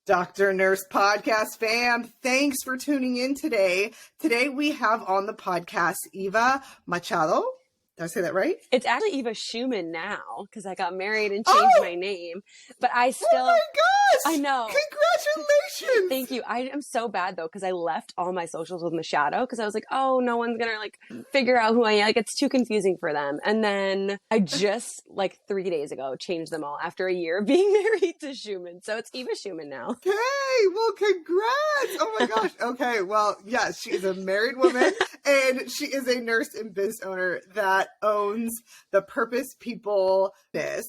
Dr. Nurse Podcast fam, thanks for tuning in today. Today we have on the podcast Eva Machado. Did I say that right? It's actually Eva Shuman now because I got married and changed my name. But I still... Oh my gosh! I know. Congratulations! Thank you. I am so bad though because I left all my socials with Machado because I was like, oh, no one's going to figure out who I am. It's too confusing for them. And then I just 3 days ago changed them all after a year of being married to Shuman. So it's Eva Shuman now. Okay, well, congrats! Oh my gosh. Okay, well, yes, she is a married woman and she is a nurse and business owner that owns the Purpose People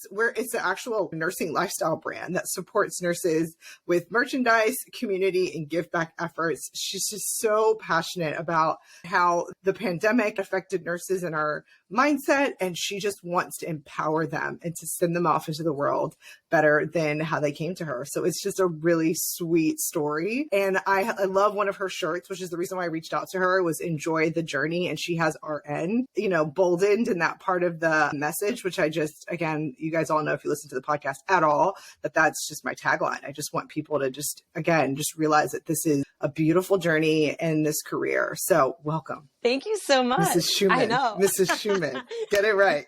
where it's an actual nursing lifestyle brand that supports nurses with merchandise, community, and give back efforts. She's just so passionate about how the pandemic affected nurses and our mindset, and she just wants to empower them and to send them off into the world better than how they came to her. So it's just a really sweet story. And I love one of her shirts, which is the reason why I reached out to her, was enjoy the journey. And she has RN, boldened in that part of the message, which I just, again, you guys all know if you listen to the podcast at all, that's just my tagline. I just want people to just realize that this is a beautiful journey in this career. So welcome. Thank you so much. Mrs. Shuman. I know. Mrs. Shuman. Get it right.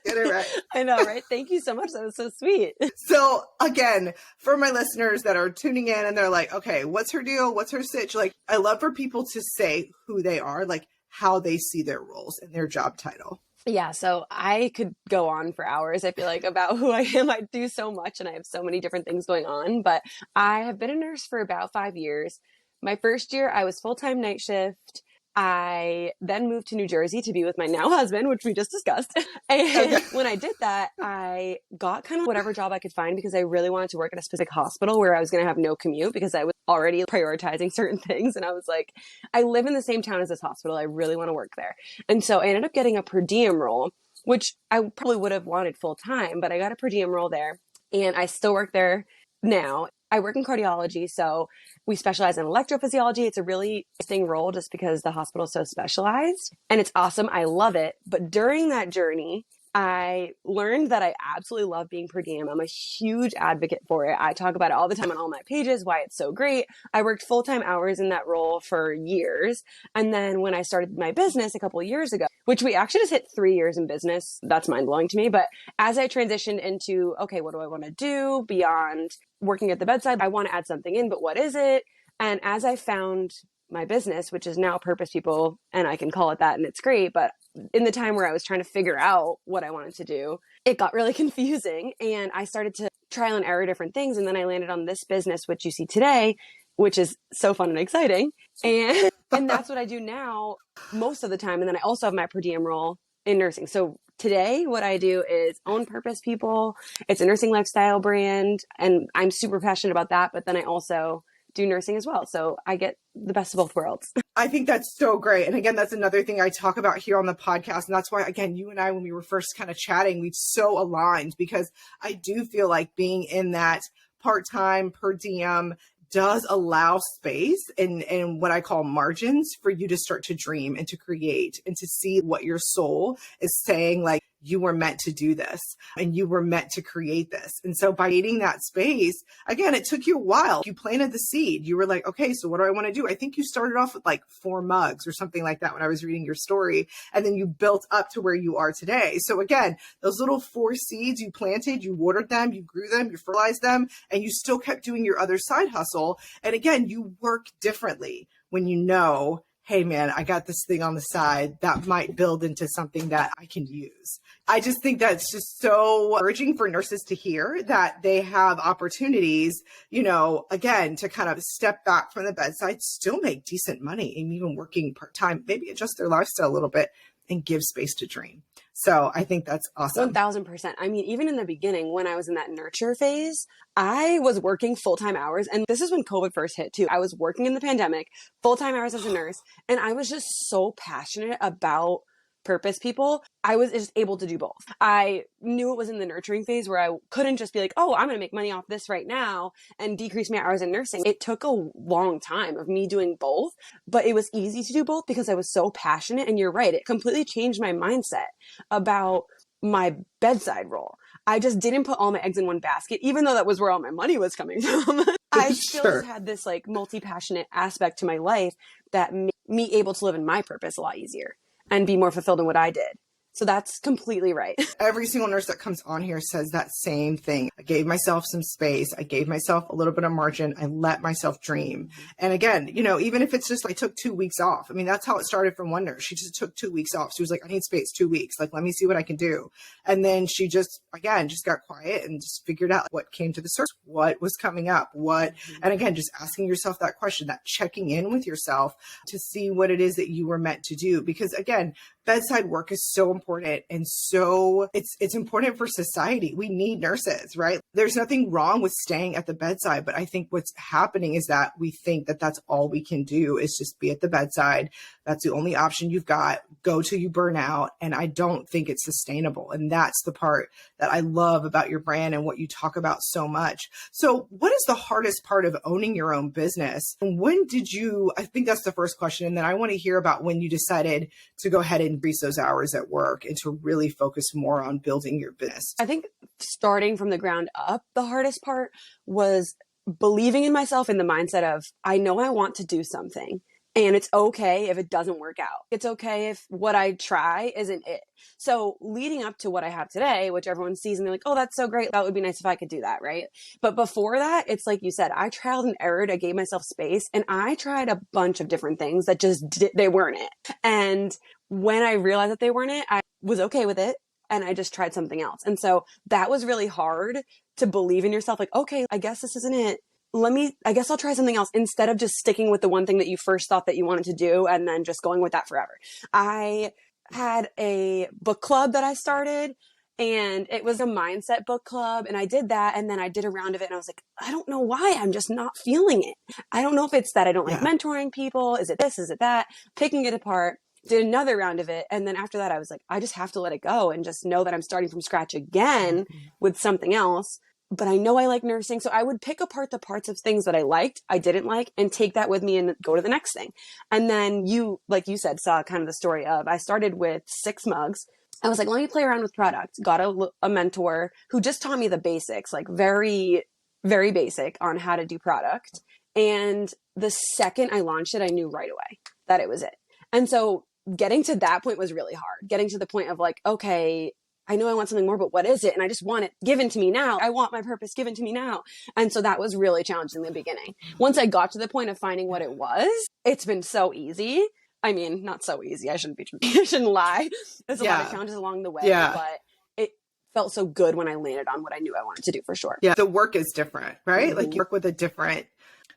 Get it right. I know, right? Thank you so much. That was so sweet. So again, for my listeners that are tuning in and they're like, okay, what's her deal? What's her sitch? I love for people to say who they are, how they see their roles and their job title. Yeah, so I could go on for hours, I feel like, about who I am. I do so much and I have so many different things going on, but I have been a nurse for about 5 years. My first year, I was full-time night shift. I then moved to New Jersey to be with my now husband, which we just discussed. And when I did that, I got kind of whatever job I could find because I really wanted to work at a specific hospital where I was going to have no commute because I was already prioritizing certain things. And I was like, I live in the same town as this hospital. I really want to work there. And so I ended up getting a per diem role, which I probably would have wanted full time, but I got a per diem role there and I still work there now. I work in cardiology, so we specialize in electrophysiology. It's a really interesting role just because the hospital is so specialized and it's awesome. I love it. But during that journey, I learned that I absolutely love being per diem. I'm a huge advocate for it. I talk about it all the time on all my pages, why it's so great. I worked full-time hours in that role for years. And then when I started my business a couple of years ago, which we actually just hit 3 years in business, that's mind-blowing to me. But as I transitioned into, okay, what do I want to do beyond working at the bedside? I want to add something in, but what is it? And as I found my business, which is now Purpose People, and I can call it that and it's great, but in the time where I was trying to figure out what I wanted to do, it got really confusing and I started to trial and error different things. And then I landed on this business, which you see today, which is so fun and exciting. And that's what I do now most of the time. And then I also have my per diem role in nursing. So today, what I do is own Purpose People. It's a nursing lifestyle brand and I'm super passionate about that. But then I also do nursing as well. So I get the best of both worlds. I think that's so great. And again, that's another thing I talk about here on the podcast. And that's why, again, you and I, when we were first kind of chatting, we so aligned because I do feel like being in that part-time per diem does allow space and what I call margins for you to start to dream and to create and to see what your soul is saying, you were meant to do this and you were meant to create this. And so by eating that space, again, it took you a while. You planted the seed. You were like, okay, so what do I want to do? I think you started off with 4 mugs or something like that when I was reading your story. And then you built up to where you are today. So again, those little 4 seeds you planted, you watered them, you grew them, you fertilized them, and you still kept doing your other side hustle. And again, you work differently when you know, hey man, I got this thing on the side that might build into something that I can use. I just think that's just so encouraging for nurses to hear that they have opportunities, again, to kind of step back from the bedside, still make decent money and even working part-time, maybe adjust their lifestyle a little bit and give space to dream. So I think that's awesome. 1000%. I mean, even in the beginning, when I was in that nurture phase, I was working full-time hours. And this is when COVID first hit too. I was working in the pandemic, full-time hours as a nurse. And I was just so passionate about Purpose People. I was just able to do both. I knew it was in the nurturing phase where I couldn't just be like, oh, I'm going to make money off this right now and decrease my hours in nursing. It took a long time of me doing both, but it was easy to do both because I was so passionate. And you're right, it completely changed my mindset about my bedside role. I just didn't put all my eggs in one basket, even though that was where all my money was coming from. I still Sure. just had this like multi-passionate aspect to my life that made me able to live in my purpose a lot easier and be more fulfilled in what I did. So that's completely right. Every single nurse that comes on here says that same thing. I gave myself some space. I gave myself a little bit of margin. I let myself dream. And again, you know, even if it's just, I took 2 weeks off. I mean, that's how it started from one nurse. She just took 2 weeks off. She was like, I need space, 2 weeks. Like, let me see what I can do. And then she just, again, just got quiet and just figured out what came to the surface, what was coming up, and again, just asking yourself that question, that checking in with yourself to see what it is that you were meant to do. Because again, bedside work is so important, and so it's important for society. We need nurses, right? There's nothing wrong with staying at the bedside, but I think what's happening is that we think that that's all we can do is just be at the bedside. That's the only option you've got. Go till you burn out. And I don't think it's sustainable. And that's the part that I love about your brand and what you talk about so much. So what is the hardest part of owning your own business? And when did you, I think that's the first question. And then I want to hear about when you decided to go ahead and increase those hours at work and to really focus more on building your business. I think starting from the ground up, the hardest part was believing in myself in the mindset of, I know I want to do something. And it's okay if it doesn't work out. It's okay if what I try isn't it. So leading up to what I have today, which everyone sees and they're like, oh, that's so great. That would be nice if I could do that, right? But before that, it's like you said, I trialed and errored. I gave myself space and I tried a bunch of different things that just, they weren't it. And when I realized that they weren't it, I was okay with it. And I just tried something else. And so that was really hard to believe in yourself. Like, okay, I guess this isn't it. I guess I'll try something else instead of just sticking with the one thing that you first thought that you wanted to do and then just going with that forever. I had a book club that I started and it was a mindset book club and I did that. And then I did a round of it and I was like, I don't know why I'm just not feeling it. I don't know if it's that I don't like mentoring people. Is it this? Is it that? Picking it apart. Did another round of it. And then after that, I was like, I just have to let it go and just know that I'm starting from scratch again with something else. But I know I like nursing. So I would pick apart the parts of things that I liked, I didn't like, and take that with me and go to the next thing. And then you, like you said, saw kind of the story of, I started with 6 mugs. I was like, let me play around with product. Got a mentor who just taught me the basics, like very, very basic on how to do product. And the second I launched it, I knew right away that it was it. And so getting to that point was really hard. Getting to the point of like, okay, I know I want something more, but what is it? And I just want it given to me now. I want my purpose given to me now. And so that was really challenging in the beginning. Once I got to the point of finding what it was, it's been so easy. I mean, not so easy. I shouldn't lie. There's a lot of challenges along the way, but it felt so good when I landed on what I knew I wanted to do for sure. Yeah. The work is different, right? Like you work with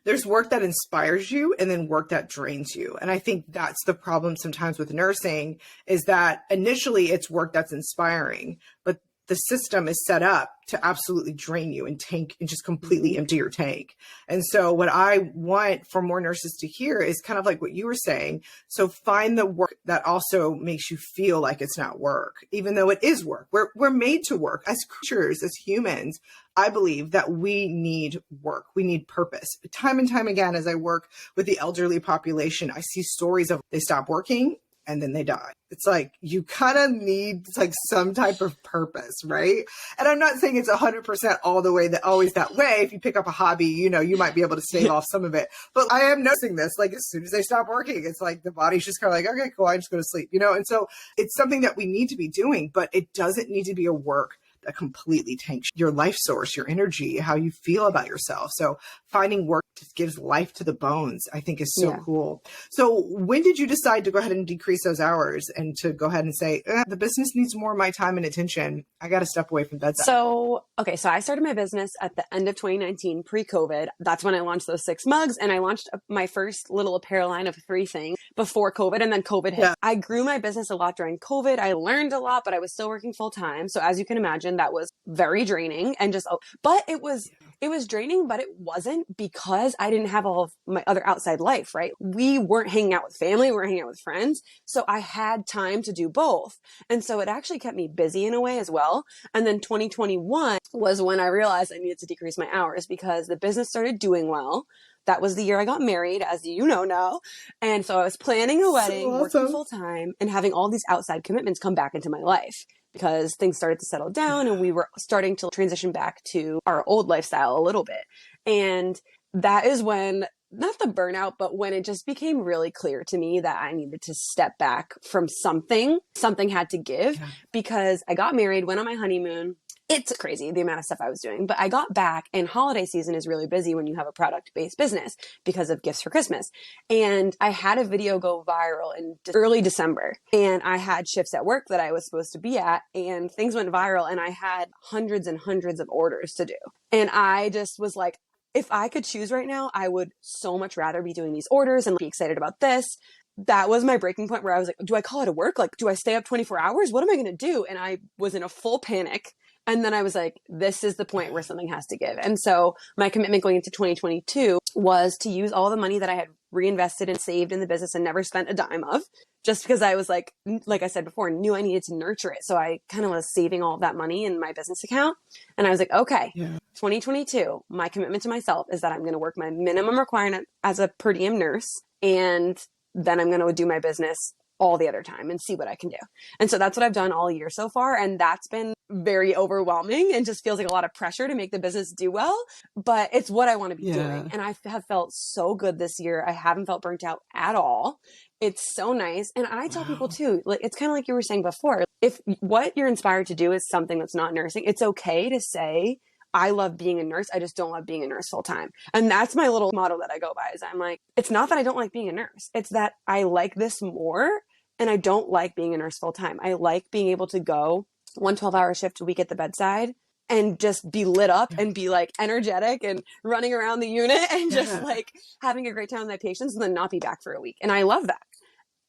there's work that inspires you and then work that drains you. And I think that's the problem sometimes with nursing is that initially it's work that's inspiring, but the system is set up to absolutely drain you and just completely empty your tank. And so what I want for more nurses to hear is kind of like what you were saying. So find the work that also makes you feel like it's not work, even though it is work. We're made to work as creatures, as humans. I believe that we need work. We need purpose. Time and time again, as I work with the elderly population, I see stories of they stop working and then they die. It's like, you kind of need like some type of purpose, right? And I'm not saying it's 100% all the way always that way. If you pick up a hobby, you know, you might be able to stave off some of it. But I am noticing this, like as soon as they stop working, it's like the body's just kind of like, okay, cool, I just go to sleep, you know? And so it's something that we need to be doing, but it doesn't need to be a work that completely tanks your life source, your energy, how you feel about yourself. So finding work just gives life to the bones, I think is so cool. So when did you decide to go ahead and decrease those hours and to go ahead and say, the business needs more of my time and attention. I got to step away from bedside. So I started my business at the end of 2019, pre-COVID. That's when I launched those 6 mugs and I launched my first little apparel line of 3 things before COVID, and then COVID hit. I grew my business a lot during COVID. I learned a lot, but I was still working full time. So as you can imagine, that was very draining and but it was draining, but it wasn't because I didn't have all of my other outside life, right? We weren't hanging out with family, we weren't hanging out with friends. So I had time to do both. And so it actually kept me busy in a way as well. And then 2021 was when I realized I needed to decrease my hours because the business started doing well. That was the year I got married, as you know now. And so I was planning a wedding, working full time, and having all these outside commitments come back into my life because things started to settle down and we were starting to transition back to our old lifestyle a little bit. And that is when, not the burnout, but when it just became really clear to me that I needed to step back from something. Something had to give because I got married, went on my honeymoon. It's crazy the amount of stuff I was doing, but I got back, and holiday season is really busy when you have a product-based business because of gifts for Christmas. And I had a video go viral in early December, and I had shifts at work that I was supposed to be at, and things went viral, and I had hundreds and hundreds of orders to do. And I just was like, if I could choose right now, I would so much rather be doing these orders and be excited about this. That was my breaking point where I was like, do I call it a work? Like, do I stay up 24 hours? What am I going to do? And I was in a full panic. And then I was like, this is the point where something has to give. And so my commitment going into 2022 was to use all the money that I had reinvested and saved in the business and never spent a dime of, just because I was like I said before, knew I needed to nurture it. So I kind of was saving all of that money in my business account. And I was like, okay, 2022, my commitment to myself is that I'm going to work my minimum requirement as a per diem nurse. And then I'm going to do my business all the other time and see what I can do. And so that's what I've done all year so far. And that's been very overwhelming and just feels like a lot of pressure to make the business do well, but it's what I want to be doing. And I have felt so good this year. I haven't felt burnt out at all. It's so nice. And I tell people too, like, it's kind of like you were saying before, if what you're inspired to do is something that's not nursing, it's okay to say, I love being a nurse. I just don't love being a nurse full time. And that's my little motto that I go by is I'm like, it's not that I don't like being a nurse. It's that I like this more. And I don't like being a nurse full time. I like being able to go 1 12-hour shift a week at the bedside and just be lit up and be like energetic and running around the unit and just like having a great time with my patients and then not be back for a week. And I love that.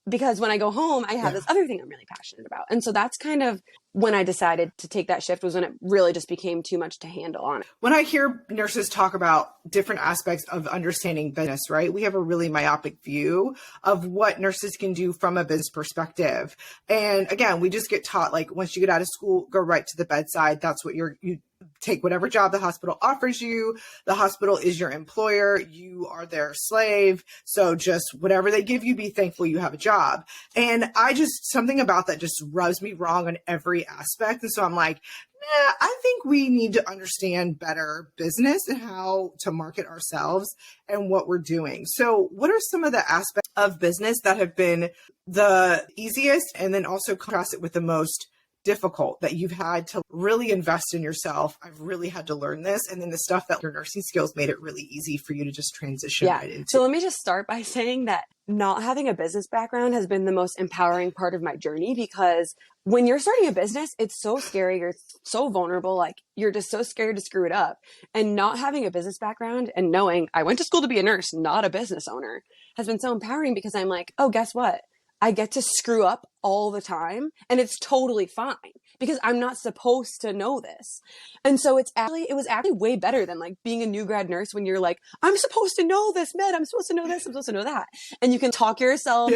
Because when I go home, I have this other thing I'm really passionate about. And so that's kind of when I decided to take that shift, was when it really just became too much to handle on it. When I hear nurses talk about different aspects of understanding business, right, we have a really myopic view of what nurses can do from a business perspective. And again, we just get taught, like, once you get out of school, go right to the bedside. That's what you take whatever job the hospital offers you. The hospital is your employer. You are their slave. So just whatever they give you, be thankful you have a job. And something about that just rubs me wrong on every aspect. And so I'm like, nah, I think we need to understand better business and how to market ourselves and what we're doing. So what are some of the aspects of business that have been the easiest, and then also contrast it with the most difficult that you've had to really invest in yourself? I've really had to learn this. And then the stuff that your nursing skills made it really easy for you to just transition right into. So let me just start by saying that not having a business background has been the most empowering part of my journey, because when you're starting a business, it's so scary. You're so vulnerable. Like, you're just so scared to screw it up. And not having a business background and knowing I went to school to be a nurse, not a business owner, has been so empowering, because I'm like, oh, guess what? I get to screw up all the time, and it's totally fine because I'm not supposed to know this. And so it was actually way better than like being a new grad nurse when you're like, I'm supposed to know this, med, I'm supposed to know this, I'm supposed to know that. And you can talk yourself,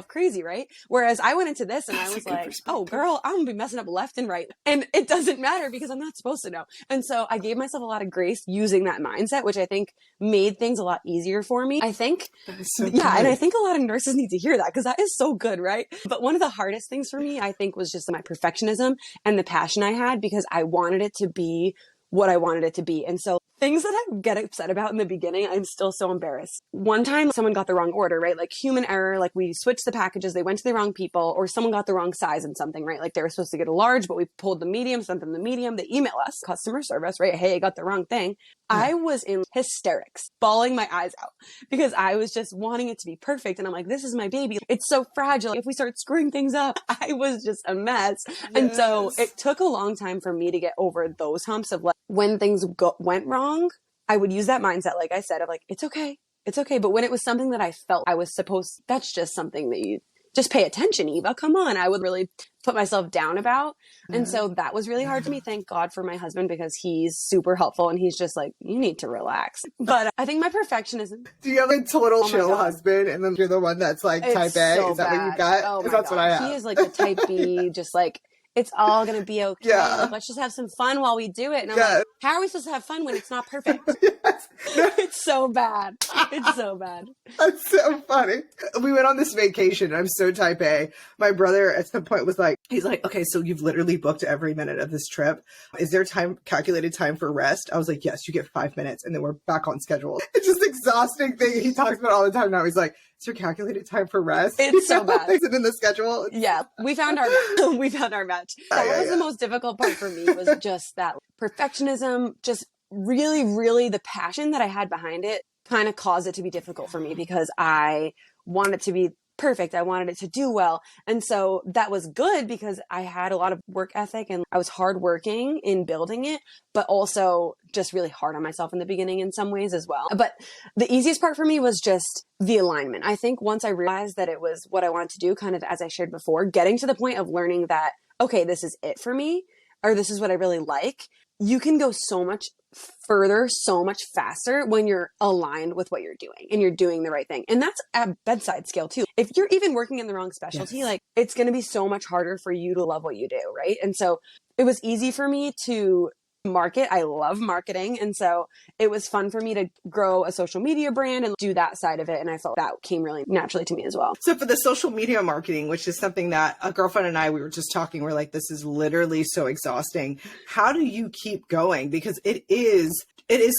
crazy, right? Whereas I went into this and I was like, oh girl, I'm gonna be messing up left and right. And it doesn't matter because I'm not supposed to know. And so I gave myself a lot of grace using that mindset, which I think made things a lot easier for me. I think, and I think a lot of nurses need to hear that, because that is so good, right? But one of the hardest things for me, I think, was just my perfectionism and the passion I had, because I wanted it to be what I wanted it to be. And so things that I get upset about in the beginning, I'm still so embarrassed. One time someone got the wrong order, right? Like human error, like we switched the packages, they went to the wrong people, or someone got the wrong size in something, right? Like they were supposed to get a large, but we pulled the medium, sent them the medium, they email us, customer service, right? Hey, I got the wrong thing. I was in hysterics, bawling my eyes out, because I was just wanting it to be perfect. And I'm like, this is my baby. It's so fragile. If we start screwing things up, I was just a mess. And so it took a long time for me to get over those humps of like, when things went wrong, I would use that mindset, like I said, of like, it's okay. It's okay. But when it was something that I felt I was supposed, that's just something that you just pay attention, Eva, come on. I would really put myself down about. And so that was really hard for me. Thank God for my husband, because he's super helpful and he's just like, you need to relax. But I think my perfectionism. Do you have a total chill husband, and then you're the one that's like type A? So is that bad. what you got? Oh my That's God. what I have. He is like a type B, just like, it's all going to be okay. Yeah. Like, let's just have some fun while we do it. And I'm like, how are we supposed to have fun when it's not perfect? Yes. It's so bad. It's so bad. That's so funny. We went on this vacation. I'm so type A. My brother at some point was like, he's like, okay, so you've literally booked every minute of this trip. Is there calculated time for rest? I was like, yes, you get 5 minutes and then we're back on schedule. It's just exhausting thing he talks about all the time now. He's like, is there calculated time for rest? It's so bad. Is it in the schedule? Yeah, we found our match. That was the most difficult part for me, was just that perfectionism, just really, really the passion that I had behind it kind of caused it to be difficult for me, because I wanted it to be perfect. I wanted it to do well. And so that was good because I had a lot of work ethic and I was hardworking in building it, but also just really hard on myself in the beginning in some ways as well. But the easiest part for me was just the alignment. I think once I realized that it was what I wanted to do, kind of as I shared before, getting to the point of learning that, okay, this is it for me, or this is what I really like, you can go so much further, so much faster when you're aligned with what you're doing and you're doing the right thing. And that's a bedside skill too. If you're even working in the wrong specialty, like it's going to be so much harder for you to love what you do. Right. And so it was easy for me to market. I love marketing. And so it was fun for me to grow a social media brand and do that side of it. And I felt that came really naturally to me as well. So for the social media marketing, which is something that a girlfriend and I, we were just talking, we're like, this is literally so exhausting. How do you keep going? Because it is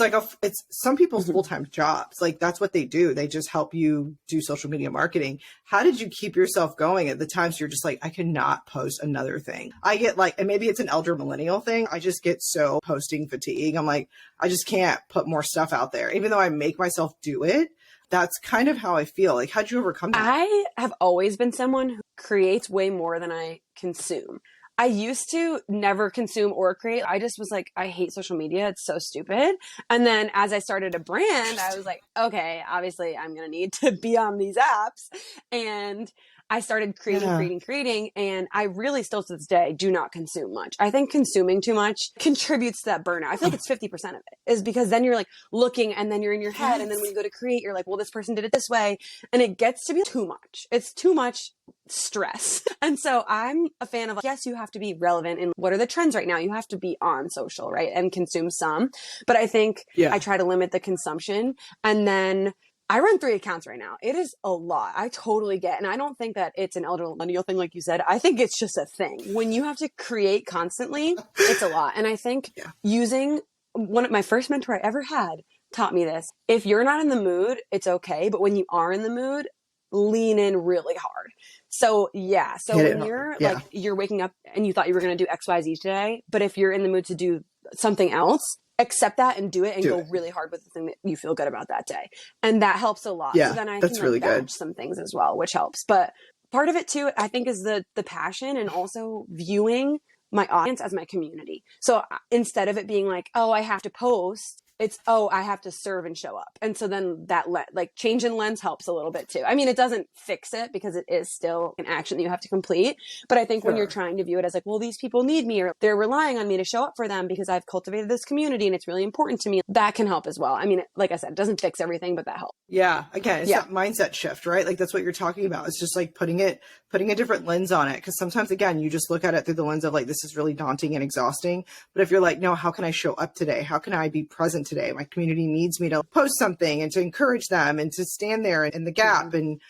like it's some people's full-time jobs. Like that's what they do. They just help you do social media marketing. How did you keep yourself going at the times you're just like, I cannot post another thing? I get like, and maybe it's an elder millennial thing. I just get so posting fatigue. I'm like, I just can't put more stuff out there. Even though I make myself do it, that's kind of how I feel. Like, how'd you overcome that? I have always been someone who creates way more than I consume. I used to never consume or create. I just was like, I hate social media. It's so stupid. And then as I started a brand, I was like, okay, obviously I'm going to need to be on these apps. And I started creating. And I really still to this day do not consume much. I think consuming too much contributes to that burnout. I feel like it's 50% of it is because then you're like looking and then you're in your head. And then when you go to create, you're like, well, this person did it this way. And it gets to be too much. It's too much stress. And so I'm a fan of like, yes, you have to be relevant in what are the trends right now. You have to be on social, right? And consume some. But I think I try to limit the consumption. And then I run 3 accounts right now. It is a lot. I totally get, and I don't think that it's an elder millennial thing, like you said. I think it's just a thing. When you have to create constantly, it's a lot. And I think using one of my first mentor I ever had taught me this. If you're not in the mood, it's okay. But when you are in the mood, lean in really hard. So when you're like, you're waking up and you thought you were going to do X, Y, Z today, but if you're in the mood to do something else, accept that and do it and go really hard with the thing that you feel good about that day. And that helps a lot. Yeah, so then I that's can really batch good. some things as well, which helps. But part of it too, I think, is the passion and also viewing my audience as my community. So instead of it being like, oh, I have to post, it's, oh, I have to serve and show up. And so then that like change in lens helps a little bit too. I mean, it doesn't fix it because it is still an action that you have to complete. But I think when you're trying to view it as like, well, these people need me or they're relying on me to show up for them because I've cultivated this community and it's really important to me, that can help as well. I mean, like I said, it doesn't fix everything, but that helps. Yeah. Again, it's that mindset shift, right? Like that's what you're talking about. It's just like putting a different lens on it. Cause sometimes again, you just look at it through the lens of like, this is really daunting and exhausting. But if you're like, no, how can I show up today? How can I be present today? My community needs me to post something and to encourage them and to stand there in the gap and,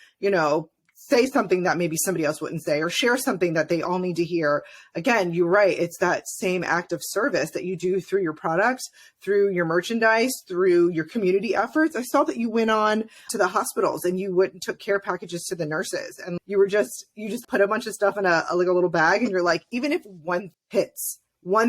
say something that maybe somebody else wouldn't say or share something that they all need to hear. Again, you're right. It's that same act of service that you do through your products, through your merchandise, through your community efforts. I saw that you went on to the hospitals and you went and took care packages to the nurses and you just put a bunch of stuff in a little bag and you're like, even if one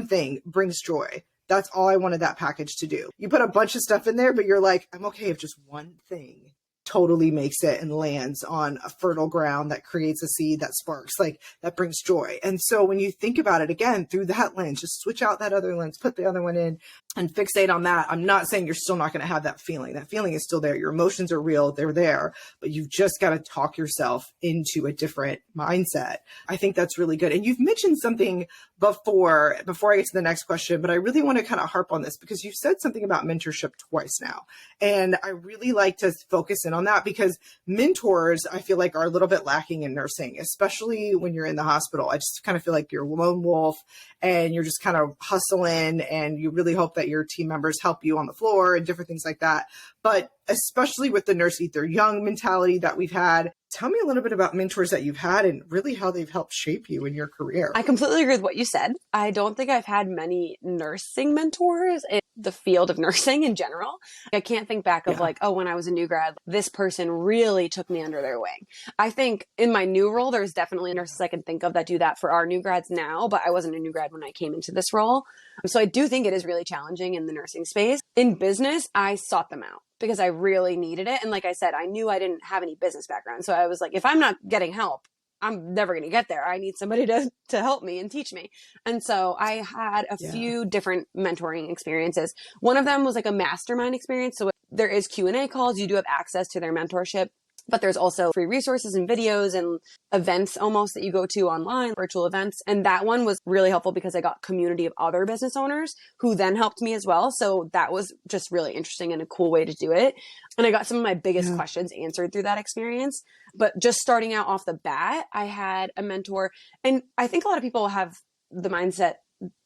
thing brings joy, that's all I wanted that package to do. You put a bunch of stuff in there, but you're like, I'm okay if just one thing totally makes it and lands on a fertile ground that creates a seed that sparks, like that brings joy. And so when you think about it again through that lens, just switch out that other lens, put the other one in and fixate on that. I'm not saying you're still not going to have that feeling. That feeling is still there. Your emotions are real. They're there, but you've just got to talk yourself into a different mindset. I think that's really good. And you've mentioned something before I get to the next question, but I really want to kind of harp on this because you've said something about mentorship twice now. And I really like to focus in in on that, because mentors, I feel like, are a little bit lacking in nursing, especially when you're in the hospital. I just kind of feel like you're a lone wolf and you're just kind of hustling, and you really hope that your team members help you on the floor and different things like that. But especially with the nurse eat their young mentality that we've had, tell me a little bit about mentors that you've had and really how they've helped shape you in your career. I completely agree with what you said. I don't think I've had many nursing mentors in the field of nursing in general. I can't think back of like, oh, when I was a new grad, this person really took me under their wing. I think in my new role, there's definitely nurses I can think of that do that for our new grads now, but I wasn't a new grad when I came into this role. So I do think it is really challenging in the nursing space. In business, I sought them out because I really needed it. And like I said, I knew I didn't have any business background. So I was like, if I'm not getting help, I'm never going to get there. I need somebody to help me and teach me. And so I had a few different mentoring experiences. One of them was like a mastermind experience. So there is Q&A calls. You do have access to their mentorship, but there's also free resources and videos and events almost that you go to online, virtual events. And that one was really helpful because I got community of other business owners who then helped me as well. So that was just really interesting and a cool way to do it. And I got some of my biggest questions answered through that experience. But just starting out off the bat, I had a mentor. And I think a lot of people have the mindset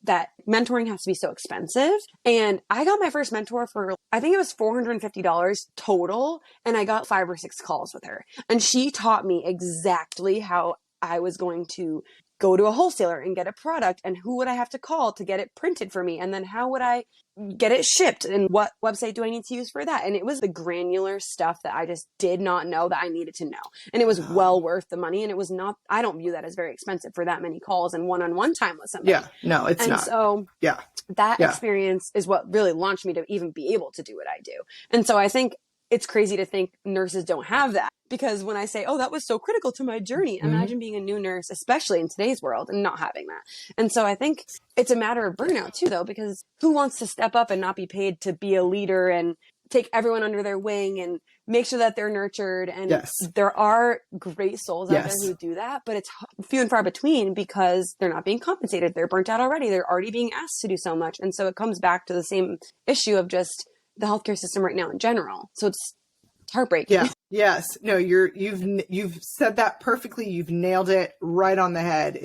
that mentoring has to be so expensive. And I got my first mentor for, I think it was $450 total. And I got 5 or 6 calls with her. And she taught me exactly how I was going to go to a wholesaler and get a product, and who would I have to call to get it printed for me? And then how would I get it shipped, and what website do I need to use for that? And it was the granular stuff that I just did not know that I needed to know. And it was well worth the money. And it was not, I don't view that as very expensive for that many calls and one-on-one time with somebody. Yeah, no, it's not. So that experience is what really launched me to even be able to do what I do. And so I think it's crazy to think nurses don't have that, because when I say, oh, that was so critical to my journey, imagine being a new nurse, especially in today's world, and not having that. And so I think it's a matter of burnout too, though, because who wants to step up and not be paid to be a leader and take everyone under their wing and make sure that they're nurtured? And there are great souls out there who do that, but it's few and far between because they're not being compensated. They're burnt out already. They're already being asked to do so much. And so it comes back to the same issue of just the healthcare system right now in general. So it's heartbreaking. Yeah. Yes. No, you've said that perfectly. You've nailed it right on the head.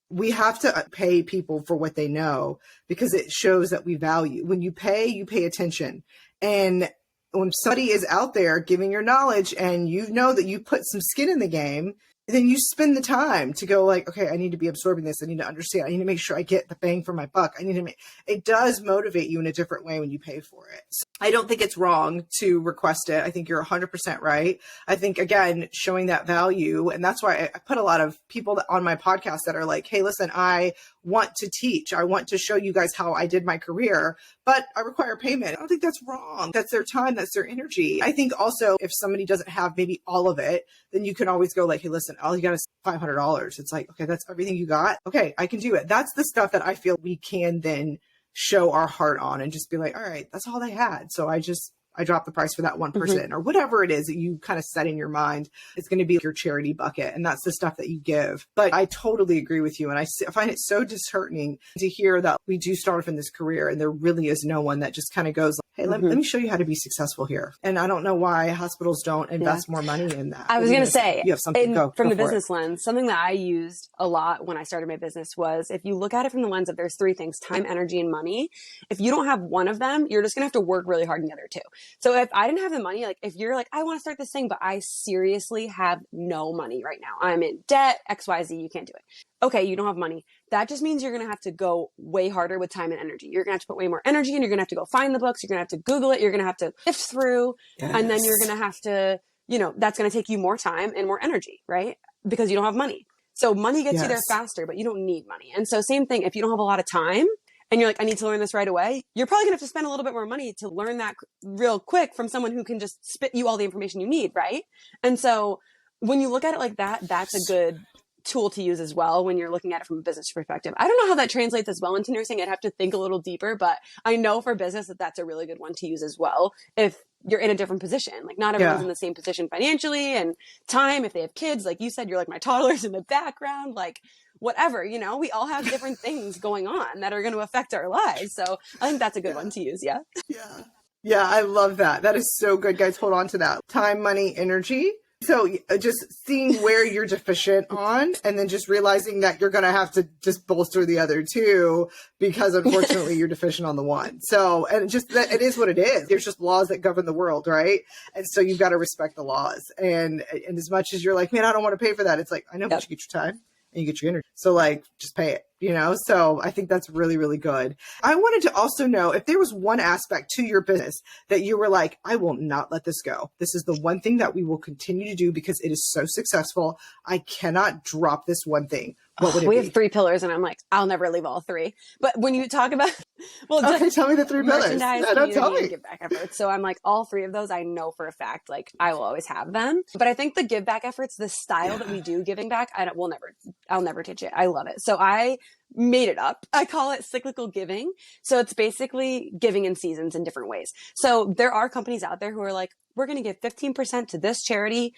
We have to pay people for what they know, because it shows that we value. When you pay attention. And when somebody is out there giving your knowledge and you know that you put some skin in the game, then you spend the time to go like, okay, I need to be absorbing this. I need to understand. I need to make sure I get the bang for my buck. It does motivate you in a different way when you pay for it. So I don't think it's wrong to request it. I think you're 100% right. I think, again, showing that value. And that's why I put a lot of people on my podcast that are like, hey, listen, I want to teach. I want to show you guys how I did my career, but I require payment. I don't think that's wrong. That's their time. That's their energy. I think also if somebody doesn't have maybe all of it, then you can always go like, hey, listen, all you got is $500. It's like, okay, that's everything you got. Okay, I can do it. That's the stuff that I feel we can then show our heart on and just be like, all right, that's all they had. So I dropped the price for that one person or whatever it is that you kind of set in your mind. It's going to be your charity bucket. And that's the stuff that you give. But I totally agree with you. And I find it so disheartening to hear that we do start off in this career and there really is no one that just kind of goes, hey, let me show you how to be successful here. And I don't know why hospitals don't invest more money in that. I was going to say, you have something from the business lens, something that I used a lot when I started my business was, if you look at it from the lens of there's 3 things, time, energy, and money. If you don't have one of them, you're just going to have to work really hard in the other 2. So if I didn't have the money, like if you're like, I want to start this thing, but I seriously have no money right now. I'm in debt, XYZ, you can't do it. Okay, you don't have money. That just means you're going to have to go way harder with time and energy. You're going to have to put way more energy in. You're going to have to go find the books. You're going to have to Google it. You're going to have to sift through. And then you're going to have to, that's going to take you more time and more energy, right? Because you don't have money. So money gets you there faster, but you don't need money. And so same thing, if you don't have a lot of time and you're like, I need to learn this right away, you're probably gonna have to spend a little bit more money to learn that real quick from someone who can just spit you all the information you need, right? And so when you look at it like that, that's a good tool to use as well when you're looking at it from a business perspective. I don't know how that translates as well into nursing. I'd have to think a little deeper, but I know for business that that's a really good one to use as well if you're in a different position. Like not everyone's in the same position financially and time. If they have kids, like you said, you're like my toddler's in the background, like whatever, we all have different things going on that are going to affect our lives. So I think that's a good one to use. Yeah. Yeah. Yeah, I love that. That is so good, guys. Hold on to that. Time, money, energy. So just seeing where you're deficient on, and then just realizing that you're going to have to just bolster the other two because unfortunately you're deficient on the one. So, and just that it is what it is. There's just laws that govern the world, right? And so you've got to respect the laws. And as much as you're like, man, I don't want to pay for that. It's like, I know, but you get your time and you get your energy. So like, just pay it, you know? So I think that's really, really good. I wanted to also know if there was one aspect to your business that you were like, I will not let this go. This is the one thing that we will continue to do because it is so successful. I cannot drop this one thing. What would it be? We have 3 pillars and I'm like, I'll never leave all 3. But when you talk about, well, okay, tell me the 3 pillars. Merchandise, community, and give back efforts. So I'm like, all 3 of those, I know for a fact, like I will always have them. But I think the give back efforts, the style that we do giving back, I'll never teach it. I love it. So I made it up. I call it cyclical giving. So it's basically giving in seasons in different ways. So there are companies out there who are like, we're going to give 15% to this charity,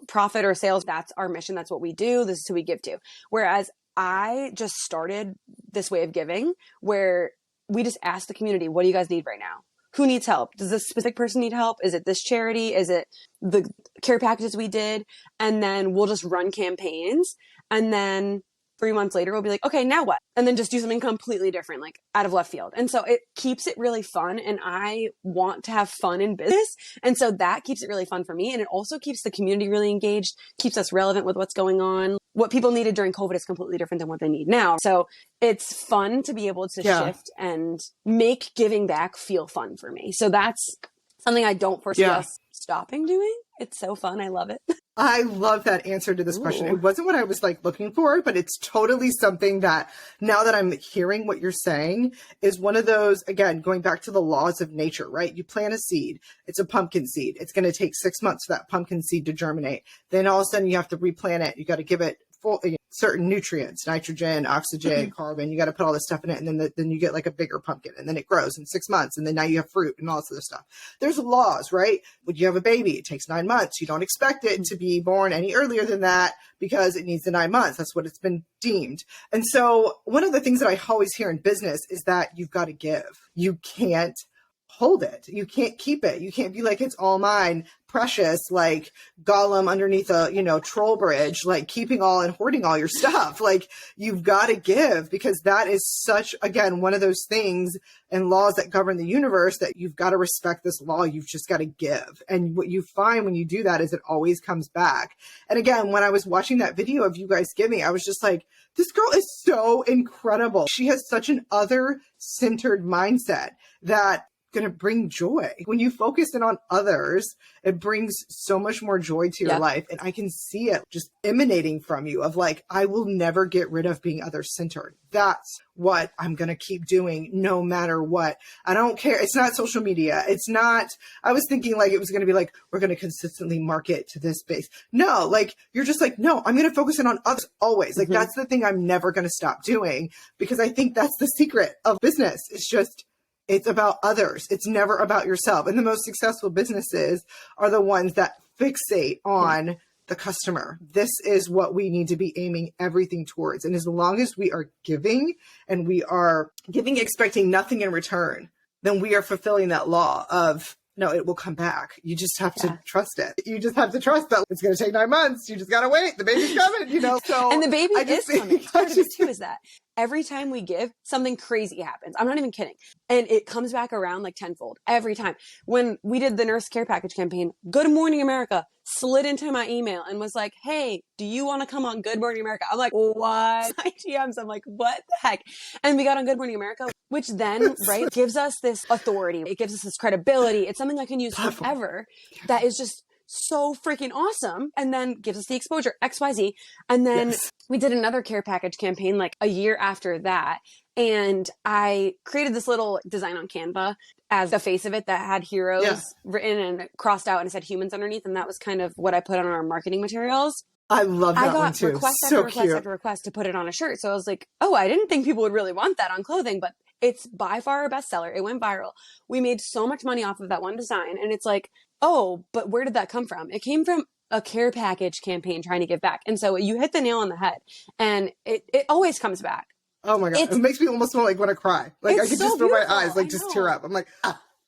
profit or sales. That's our mission. That's what we do. This is who we give to. Whereas I just started this way of giving where we just ask the community, what do you guys need right now? Who needs help? Does this specific person need help? Is it this charity? Is it the care packages we did? And then we'll just run campaigns. And then 3 months later, we'll be like, okay, now what? And then just do something completely different, like out of left field. And so it keeps it really fun. And I want to have fun in business. And so that keeps it really fun for me. And it also keeps the community really engaged, keeps us relevant with what's going on. What people needed during COVID is completely different than what they need now. So it's fun to be able to shift and make giving back feel fun for me. So that's something I don't foresee us stopping doing. It's so fun. I love it. I love that answer to this question. It wasn't what I was like looking for, but it's totally something that now that I'm hearing what you're saying is one of those, again, going back to the laws of nature, right? You plant a seed. It's a pumpkin seed. It's going to take 6 months for that pumpkin seed to germinate. Then all of a sudden you have to replant it. You got to give it certain nutrients, nitrogen, oxygen, carbon. You got to put all this stuff in it. And then you get like a bigger pumpkin, and then it grows in 6 months. And then now you have fruit and all this other stuff. There's laws, right? When you have a baby, it takes 9 months. You don't expect it to be born any earlier than that because it needs the 9 months. That's what it's been deemed. And so one of the things that I always hear in business is that you've got to give. You can't hold it. You can't keep it. You can't be like, it's all mine, precious, like Gollum underneath a, troll bridge, like keeping all and hoarding all your stuff. Like you've got to give, because that is such, again, one of those things and laws that govern the universe that you've got to respect this law. You've just got to give. And what you find when you do that is it always comes back. And again, when I was watching that video of you guys giving, I was just like, this girl is so incredible. She has such an other-centered mindset that going to bring joy. When you focus in on others, it brings so much more joy to your life. And I can see it just emanating from you of like, I will never get rid of being other-centered. That's what I'm going to keep doing no matter what. I don't care. It's not social media. It's not, I was thinking like it was going to be like, we're going to consistently market to this base. No, like you're just like, no, I'm going to focus in on others always. Like that's the thing I'm never going to stop doing, because I think that's the secret of business. It's about others. It's never about yourself. And the most successful businesses are the ones that fixate on the customer. This is what we need to be aiming everything towards. And as long as we are giving, and we are giving expecting nothing in return, then we are fulfilling that law of, no, it will come back. You just have to trust it. You just have to trust that it's going to take 9 months. You just got to wait. The baby's coming, So, and the baby is coming. Part of it too is that every time we give, something crazy happens. I'm not even kidding. And it comes back around like tenfold every time. When we did the nurse care package campaign, Good Morning America slid into my email and was like, hey, do you want to come on Good Morning America? I'm like, what? My GMs, I'm like, what the heck? And we got on Good Morning America, which then, right, gives us this authority. It gives us this credibility. It's something I can use forever that is just so freaking awesome. And then gives us the exposure, XYZ. And then we did another care package campaign like a year after that. And I created this little design on Canva as the face of it that had heroes written and crossed out and it said humans underneath. And that was kind of what I put on our marketing materials. I love that one too. Request so after request cute. after request to put it on a shirt. So I was like, oh, I didn't think people would really want that on clothing, but it's by far a bestseller. It went viral. We made so much money off of that one design. And it's like, oh, but where did that come from? It came from a care package campaign trying to give back. And so you hit the nail on the head, and it always comes back. Oh my God. It makes me almost want to cry. Like I could just feel my eyes, like just tear up. I'm like,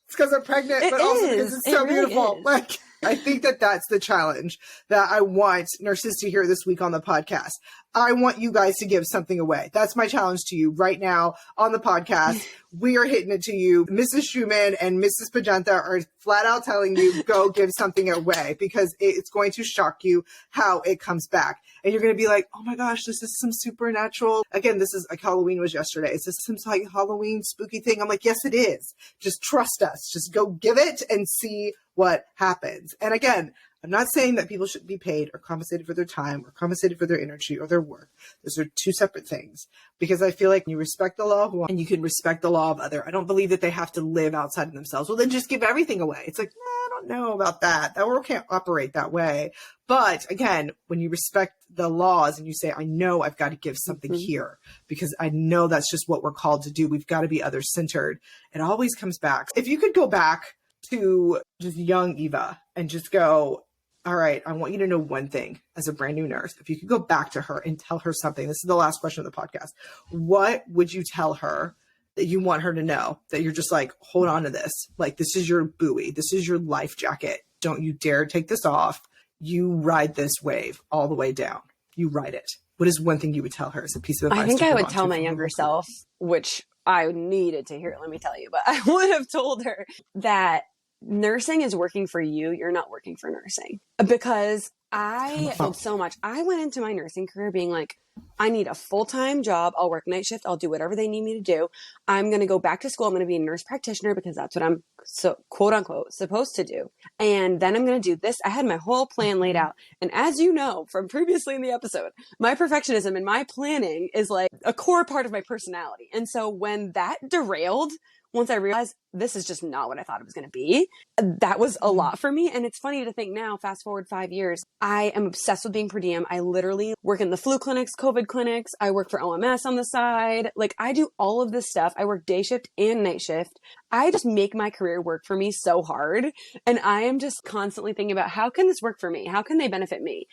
It's because I'm pregnant, but also because it's so beautiful. Is. Like, I think that that's the challenge that I want nurses to hear this week on the podcast. I want you guys to give something away. That's my challenge to you right now on the podcast. We are hitting it to you. Mrs. Shuman and Mrs. Pajanta are flat out telling you, go give something away, because it's going to shock you how it comes back. And you're going to be like, oh my gosh, this is some supernatural. Again, this is like Halloween was yesterday. Is this some like Halloween spooky thing? I'm like, yes, it is. Just trust us. Just go give it and see what happens. And again, I'm not saying that people should be paid or compensated for their time or compensated for their energy or their work. Those are two separate things, because I feel like you respect the law of one and you can respect the law of other. I don't believe that they have to live outside of themselves. Well, then just give everything away. It's like, I don't know about that. That world can't operate that way. But again, when you respect the laws and you say, I know I've got to give something here because I know that's just what we're called to do. We've got to be other-centered. It always comes back. If you could go back to just young Eva and just go, all right, I want you to know one thing as a brand new nurse. If you could go back to her and tell her something, this is the last question of the podcast. What would you tell her that you want her to know, that you're just like, hold on to this. Like, this is your buoy. This is your life jacket. Don't you dare take this off. You ride this wave all the way down. You ride it. What is one thing you would tell her as a piece of advice? I think I would tell my younger self, which I needed to hear, let me tell you, but I would have told her that nursing is working for you. You're not working for nursing. Because I felt so much. I went into my nursing career being like, I need a full-time job. I'll work night shift. I'll do whatever they need me to do. I'm going to go back to school. I'm going to be a nurse practitioner because that's what I'm, so quote unquote, supposed to do. And then I'm going to do this. I had my whole plan laid out. And as you know from previously in the episode, my perfectionism and my planning is like a core part of my personality. And so when that derailed, once I realized this is just not what I thought it was going to be, that was a lot for me. And it's funny to think now, fast forward 5 years, I am obsessed with being per diem. I literally work in the flu clinics, COVID clinics. I work for OMS on the side. Like, I do all of this stuff. I work day shift and night shift. I just make my career work for me so hard. And I am just constantly thinking about, how can this work for me? How can they benefit me?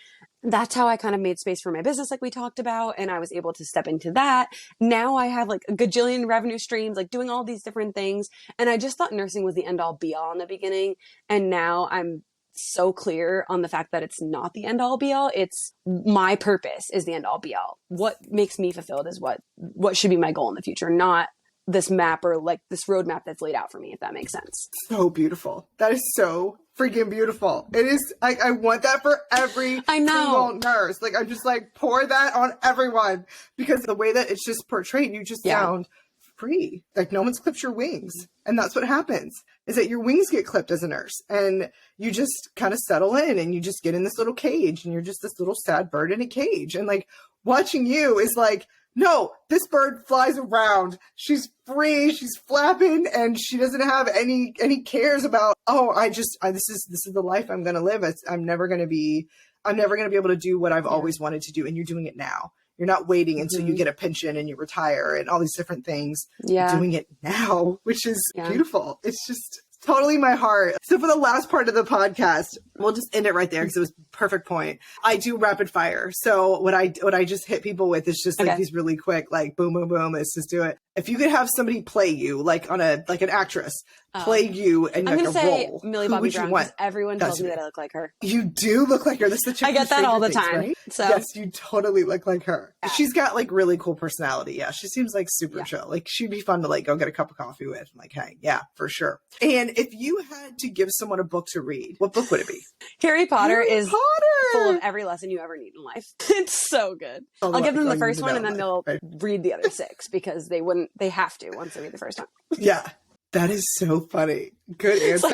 That's how I kind of made space for my business, like we talked about. And I was able to step into that. Now I have like a gajillion revenue streams, like doing all these different things. And I just thought nursing was the end all be all in the beginning. And now I'm so clear on the fact that it's not the end all be all. It's my purpose is the end all be all. What makes me fulfilled is what should be my goal in the future, not this map or like this roadmap that's laid out for me, if that makes sense. So beautiful. That is so freaking beautiful. It is. I want that for every single nurse. Like, I'm just like, pour that on everyone, because the way that it's just portrayed, you just sound free. Like, no one's clipped your wings. And that's what happens, is that your wings get clipped as a nurse and you just kind of settle in and you just get in this little cage and you're just this little sad bird in a cage. And like, watching you is like, no, this bird flies around. She's free. She's flapping, and she doesn't have any cares about, this is the life I'm going to live. I'm never going to be able to do what I've always wanted to do. And you're doing it now. You're not waiting until you get a pension and you retire and all these different things. Yeah. You're doing it now, which is beautiful. It's just totally my heart. So for the last part of the podcast, we'll just end it right there because it was a perfect point. I do rapid fire. So what I just hit people with is just like these really quick, like boom, boom, boom. Let's just do it. If you could have somebody play you, like an actress, play you and I'm like gonna a say role, Millie Bobby Brown, because everyone tells me that I look like her. You do look like her. That's the chick. I get that all the time. Right? So yes, you totally look like her. Yeah. She's got like really cool personality. Yeah, she seems like super chill. Like, she'd be fun to like go get a cup of coffee with. I'm like, hey, yeah, for sure. And if you had to give someone a book to read, what book would it be? Harry Potter is full of every lesson you ever need in life. It's so good. I'll give them the first one and then they'll read the other 6 because they have to once they read the first one. Yeah. That is so funny. Good answer.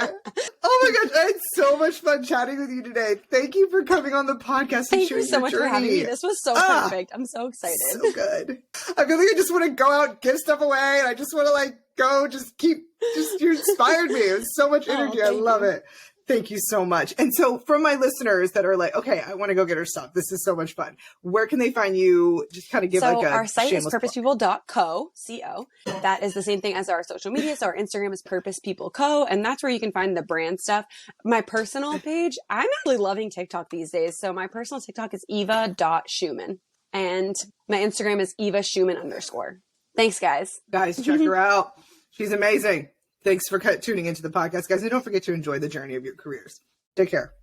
Oh my gosh, I had so much fun chatting with you today. Thank you for coming on the podcast. Thank you so much for having me. This was so perfect. I'm so excited. So good. I feel like I just want to go out, give stuff away, and I just want to like go, you inspired me. It was so much energy. I love it. Thank you so much. And so from my listeners that are like, okay, I want to go get her stuff. This is so much fun. Where can they find you? Just kind of give our site is purposepeople.co. That is the same thing as our social media. So our Instagram is purposepeopleco. And that's where you can find the brand stuff. My personal page, I'm really loving TikTok these days. So my personal TikTok is eva.shuman. And my Instagram is eva_shuman_. Thanks, guys. Guys, check her out. She's amazing. Thanks for tuning into the podcast, guys. And don't forget to enjoy the journey of your careers. Take care.